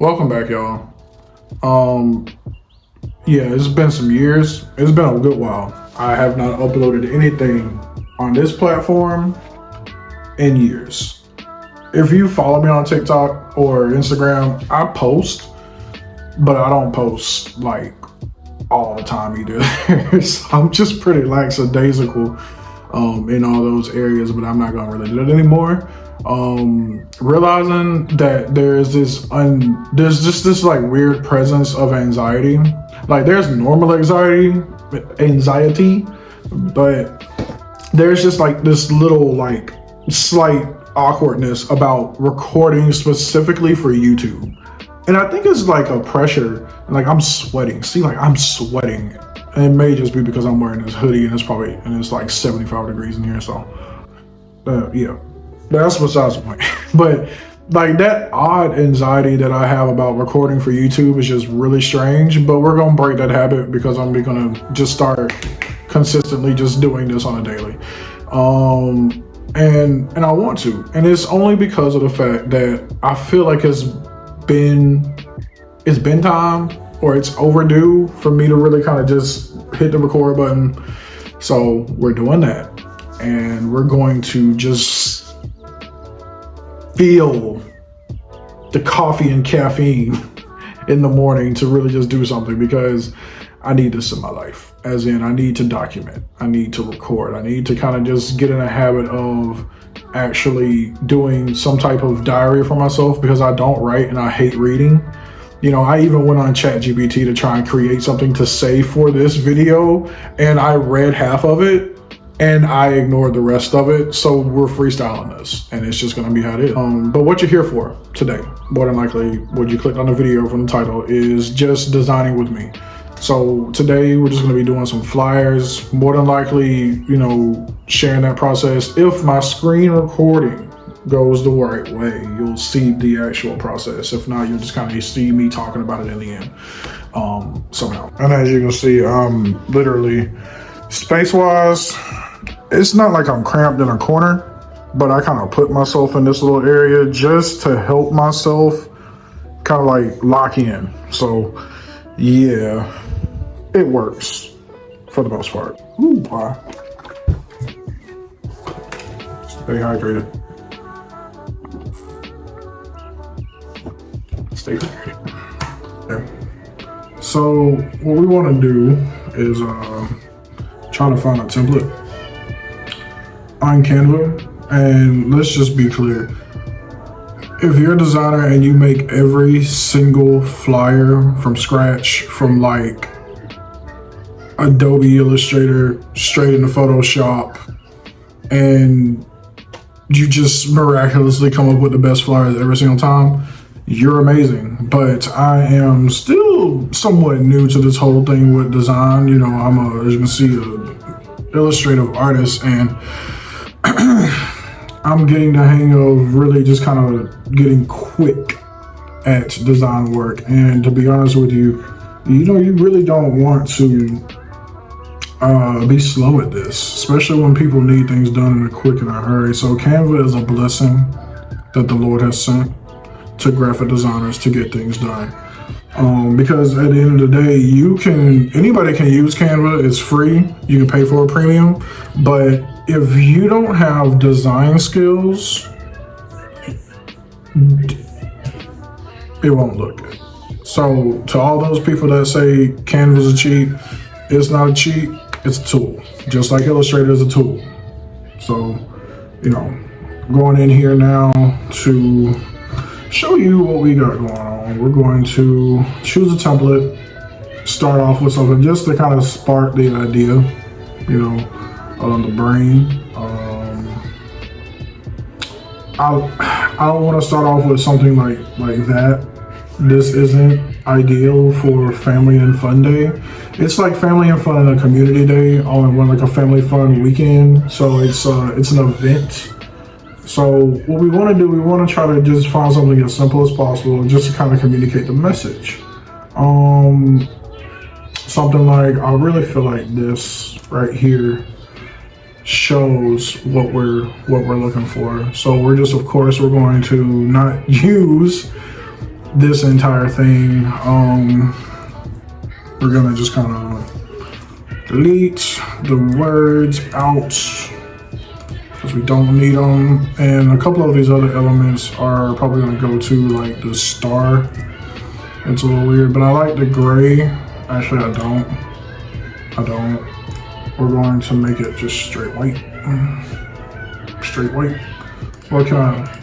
Welcome back, y'all. Um, yeah, it's been some years. It's been a good while. I have not uploaded anything on this platform in years. If you follow me on TikTok or Instagram, I post, but I don't post like all the time either. So I'm just pretty lackadaisical in all those areas, but I'm not gonna really do it anymore. Realizing that there's just this like weird presence of anxiety. Like there's normal anxiety, but there's just like this little like slight awkwardness about recording specifically for YouTube. And I think it's like a pressure. Like I'm sweating. See, like I'm sweating. And it may just be because I'm wearing this hoodie and it's like 75 degrees in here. So yeah, that's besides the point. But like that odd anxiety that I have about recording for YouTube is just really strange. But we're gonna break that habit because I'm gonna just start consistently just doing this on a daily. And I want to. And it's only because of the fact that I feel like it's been time, or it's overdue for me to really kind of just hit the record button. So we're doing that, and we're going to just feel the coffee and caffeine in the morning to really just do something, because I need this in my life. As in, I need to document, I need to record, I need to kind of just get in a habit of actually doing some type of diary for myself, because I don't write and I hate reading. You know, I even went on JustJ.D to try and create something to say for this video, and I read half of it and I ignored the rest of it. So we're freestyling this, and it's just gonna be how it is. But what you're here for today, more than likely, what you clicked on the video from the title, is just designing with me. So today we're just gonna be doing some flyers, more than likely, you know, sharing that process. If my screen recording goes the right way, you'll see the actual process. If not, you'll just kind of see me talking about it in the end, somehow. And as you can see, literally space-wise, it's not like I'm cramped in a corner, but I kind of put myself in this little area just to help myself kind of like lock in. So yeah, it works for the most part. Ooh, pie. Stay hydrated. Stay hydrated. Okay. So what we want to do is try to find a template on Canva, and let's just be clear. If you're a designer and you make every single flyer from scratch, from like Adobe Illustrator straight into Photoshop, and you just miraculously come up with the best flyers every single time, you're amazing. But I am still somewhat new to this whole thing with design. You know, as you can see, an illustrative artist, and I'm getting the hang of really just kind of getting quick at design work. And to be honest with you, you know, you really don't want to be slow at this, especially when people need things done in a quick and a hurry. So Canva is a blessing that the Lord has sent to graphic designers to get things done. Because at the end of the day, anybody can use Canva. It's free. You can pay for a premium, but if you don't have design skills, it won't look good. So to all those people that say Canva's a cheat, it's not a cheat, it's a tool. Just like Illustrator is a tool. So, you know, going in here now to show you what we got going on. We're going to choose a template, start off with something just to kind of spark the idea, you know, on the brain. I don't want to start off with something like that. This isn't ideal for family and fun day. It's like family and fun and a community day all in one, like a family fun weekend. So it's an event. So what we want to do, we want to try to just find something as simple as possible, just to kind of communicate the message. Something like, I really feel like this right here shows what we're looking for. So we're going to not use this entire thing, we're gonna just kind of delete the words out because we don't need them. And a couple of these other elements are probably gonna go to like the star. It's a little weird, but I like the gray. Actually, I don't. We're going to make it just straight white. Straight white. Or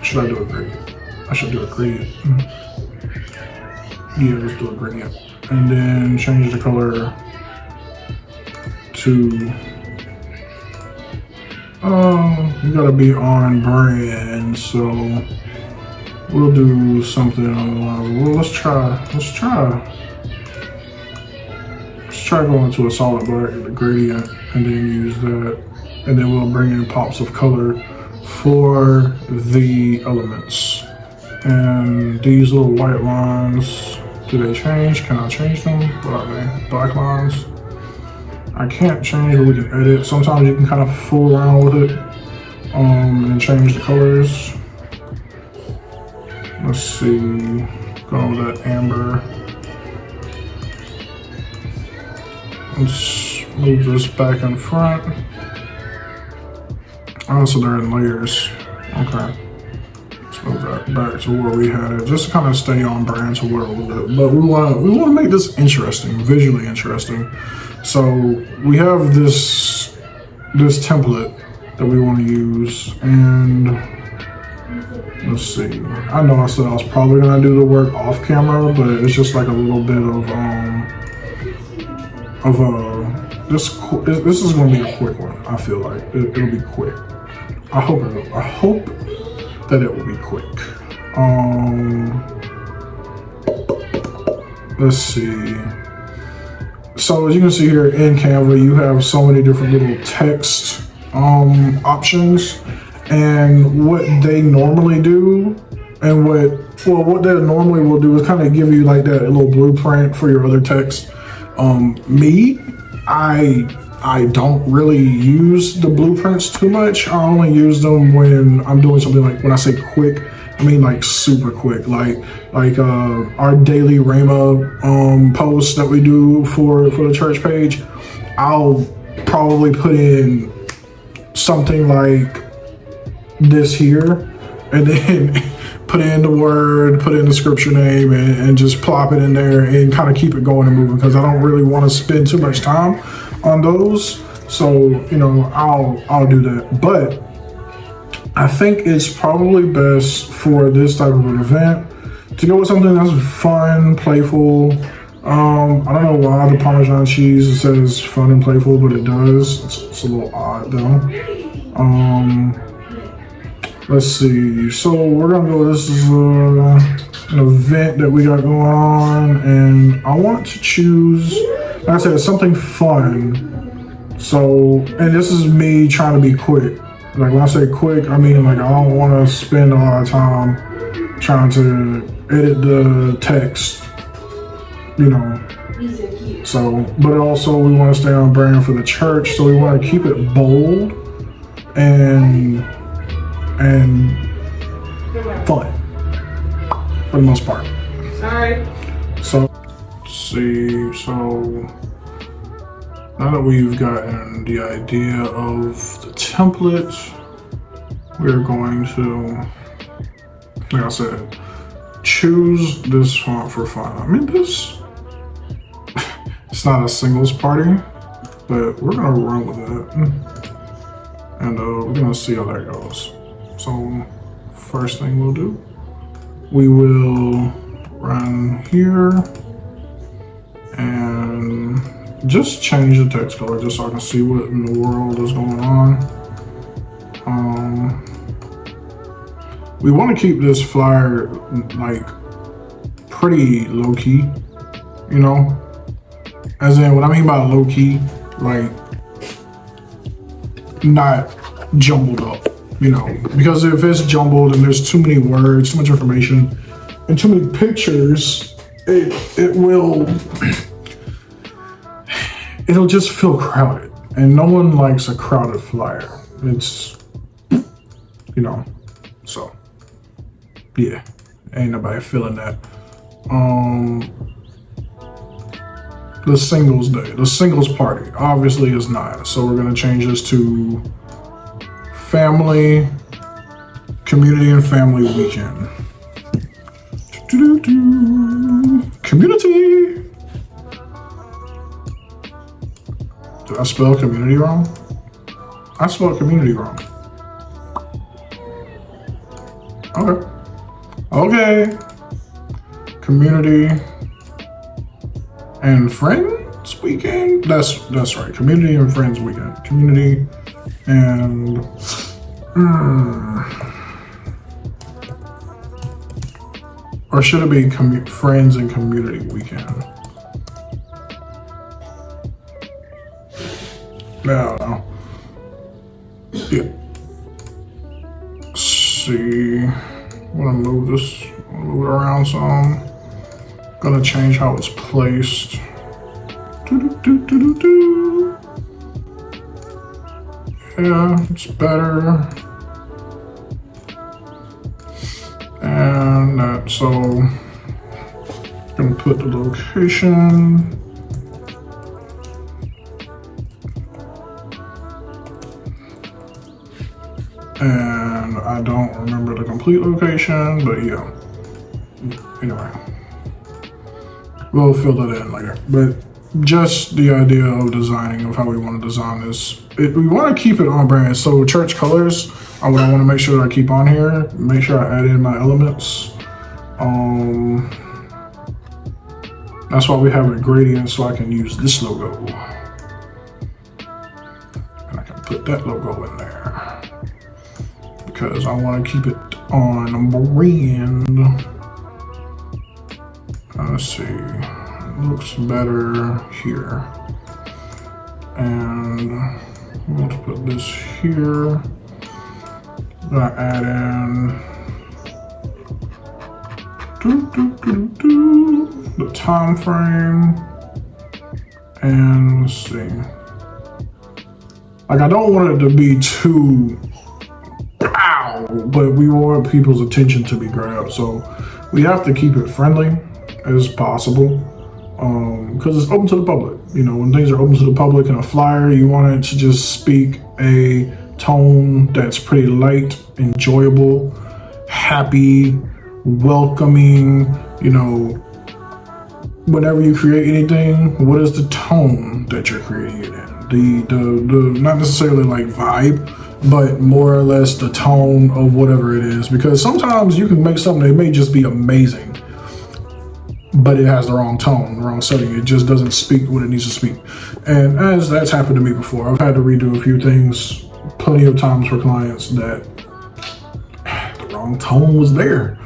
should I do a gradient? I should do a gradient. Yeah, let's do a gradient. And then change the color to, you gotta be on brand, so we'll do something on the lines. Well, let's try going to a solid black, the gradient, and then use that. And then we'll bring in pops of color for the elements. And these little white lines, do they change? Can I change them? What are they? Black lines? I can't change, but we can edit. Sometimes you can kind of fool around with it and change the colors. Let's see, go with that amber. Let's move this back in front. Oh, so they're in layers. Okay. Let's move that back to where we had it, just to kind of stay on brand to where it was. But we want to make this interesting, visually interesting. So we have this template that we want to use, and let's see. I know I said I was probably gonna do the work off camera, but it's just like a little bit this is gonna be a quick one. I feel like it'll be quick. I hope that it will be quick. Let's see. So as you can see here in Canva, you have so many different little text options, and what they normally do, and what they normally will do is kind of give you like that little blueprint for your other text. I don't really use the blueprints too much. I only use them when I'm doing something like, when I say quick, I mean like super quick, like our daily Rhema post that we do for the church page. I'll probably put in something like this here, and then put in the word, put in the scripture name, and just plop it in there and kind of keep it going and moving, because I don't really want to spend too much time on those. So, you know, I'll do that. But I think it's probably best for this type of an event to go with something that's fun, playful. I don't know why the Parmesan cheese says fun and playful, but it does. It's a little odd though. Let's see. So we're gonna go. This is an event that we got going on, and I want to choose, like I said, something fun. So, and this is me trying to be quick. Like when I say quick, I mean like I don't want to spend a lot of time trying to edit the text, you know. So, but also we want to stay on brand for the church, so we want to keep it bold and fun for the most part. Sorry. So, let's see. So now that we've gotten the idea of the template, we're going to, like I said, choose this font for fun. I mean, it's not a singles party, but we're gonna run with it, and we're gonna see how that goes. So first thing we'll do, we will run here and just change the text color just so I can see what in the world is going on. We want to keep this flyer like pretty low key, you know? As in, what I mean by low key, like not jumbled up, you know? Because if it's jumbled and there's too many words, too much information, and too many pictures, it'll just feel crowded, and no one likes a crowded flyer. It's, you know, so yeah, ain't nobody feeling that. The singles day, the singles party, obviously is not. So we're gonna change this to family, community and family weekend. Community. Did I spell community wrong? I spelled community wrong. Okay. Okay. Community and friends weekend. That's right. Community and friends weekend. Community and or should it be friends and community weekend? No. Yeah. Let's see. I'm gonna move this. Move it around some. Gonna change how it's placed. Yeah, it's better. And that, so gonna put the location. And I don't remember the complete location, but yeah. Anyway, we'll fill that in later. But just the idea of designing, of how we want to design this. We want to keep it on brand. So church colors, I want to make sure that I keep on here. Make sure I add in my elements. That's why we have a gradient, so I can use this logo. And I can put that logo in there. Because I want to keep it on brand. Let's see, looks better here. And let's put this here. Gonna add in the time frame. And let's see. Like, I don't want it to be too but we want people's attention to be grabbed, so we have to keep it friendly as possible, because it's open to the public. You know, when things are open to the public in a flyer, you want it to just speak a tone that's pretty light, enjoyable, happy, welcoming. You know, whenever you create anything, what is the tone that you're creating it in? The not necessarily like vibe, but more or less the tone of whatever it is. Because sometimes you can make something that may just be amazing, but it has the wrong tone, the wrong setting. It just doesn't speak what it needs to speak. And as that's happened to me before, I've had to redo a few things plenty of times for clients that the wrong tone was there,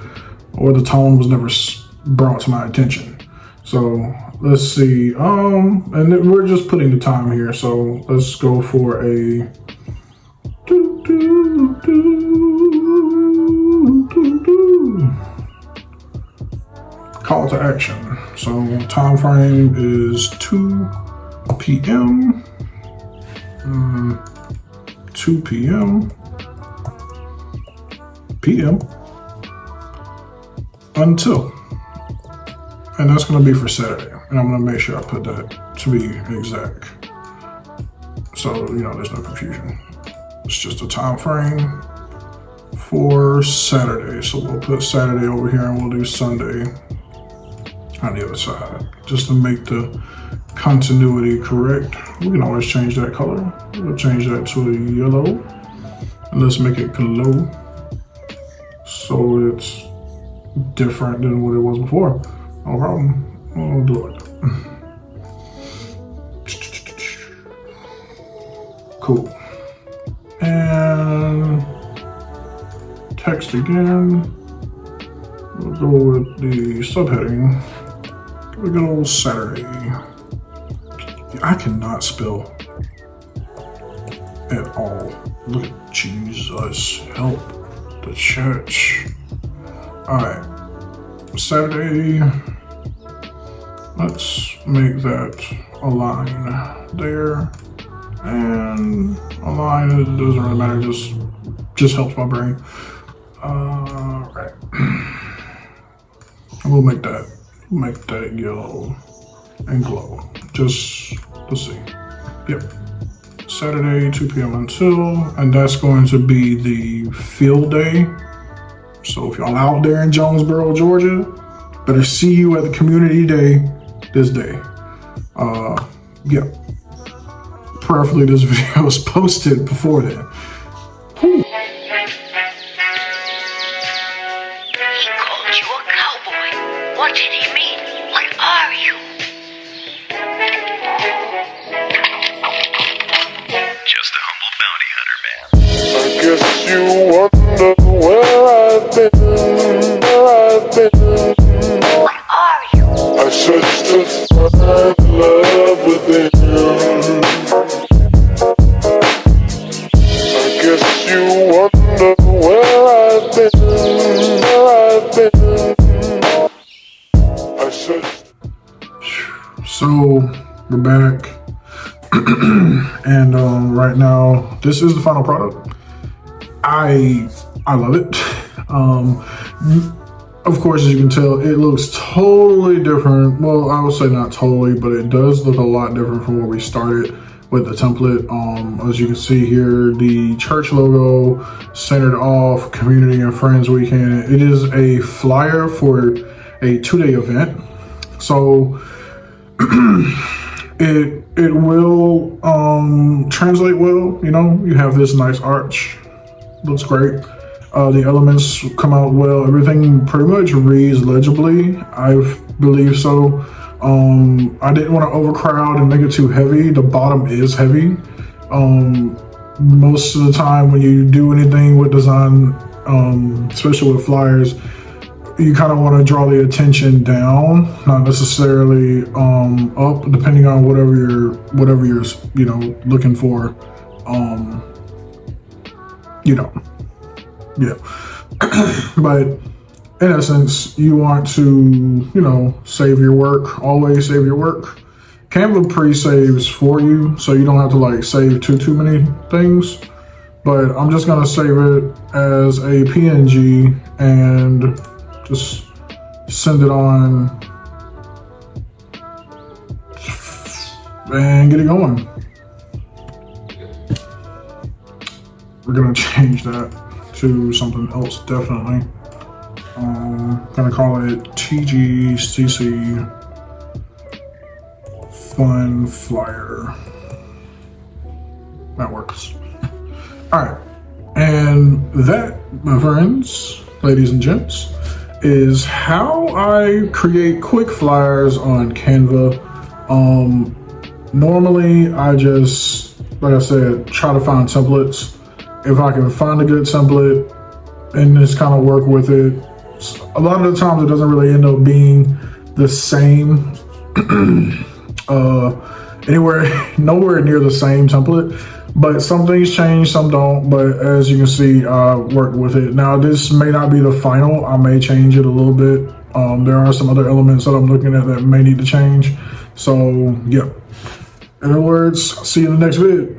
or the tone was never brought to my attention. So let's see, and we're just putting the time here. So let's go for a call to action. So time frame is 2 p.m. 2 p.m. until, and that's going to be for Saturday. And I'm going to make sure I put that to be exact, so you know there's no confusion. It's just a time frame for Saturday. So we'll put Saturday over here and we'll do Sunday on the other side, just to make the continuity correct. We can always change that color. We'll change that to a yellow, and let's make it glow so it's different than what it was before. No problem. We'll do it like that. Cool. And text again. We'll go with the subheading. We good old Saturday. I cannot spell at all. Look at Jesus. Help the church. Alright. Saturday. Let's make that a line there. And a line, it doesn't really matter, just helps my brain. Right. We'll make that make that yellow and glow. Just, let's see. Yep. Saturday, 2 p.m. until, and that's going to be the field day. So if y'all out there in Jonesboro, Georgia, better see you at the community day this day. Yeah. Preferably this video is posted before then. He called you a cowboy. What did he mean? What are you? Just a humble bounty hunter, man. I guess you wonder where I've been, What are you? I searched to find love within. I guess you wonder where I've been, I searched. So we're back. And right now, this is the final product. I love it. Of course, as you can tell, it looks totally different. Well, I would say not totally, but it does look a lot different from where we started with the template. As you can see here, the church logo centered off Community and Friends Weekend. It is a flyer for a 2-day event. So it will translate well. You know, you have this nice arch, looks great. The elements come out well. Everything pretty much reads legibly, I believe so. I didn't want to overcrowd and make it too heavy. The bottom is heavy. Most of the time when you do anything with design, especially with flyers, you kind of want to draw the attention down, not necessarily up, depending on whatever you're you know, looking for. You know, yeah. But in essence, you want to, you know, save your work. Always save your work. Canva pre-saves for you, so you don't have to like save too many things. But I'm just gonna save it as a PNG and just send it on and get it going. We're gonna change that to something else, definitely. Gonna call it TGCC Fun Flyer. That works. All right, and that, my friends, ladies and gents, is how I create quick flyers on Canva. Normally I just, like I said, try to find templates. If I can find a good template and just kind of work with it, a lot of the times it doesn't really end up being the same, nowhere near the same template, but some things change, some don't. But as you can see, I worked with it. Now this may not be the final. I may change it a little bit. There are some other elements that I'm looking at that may need to change. So yeah, in other words, see you in the next vid.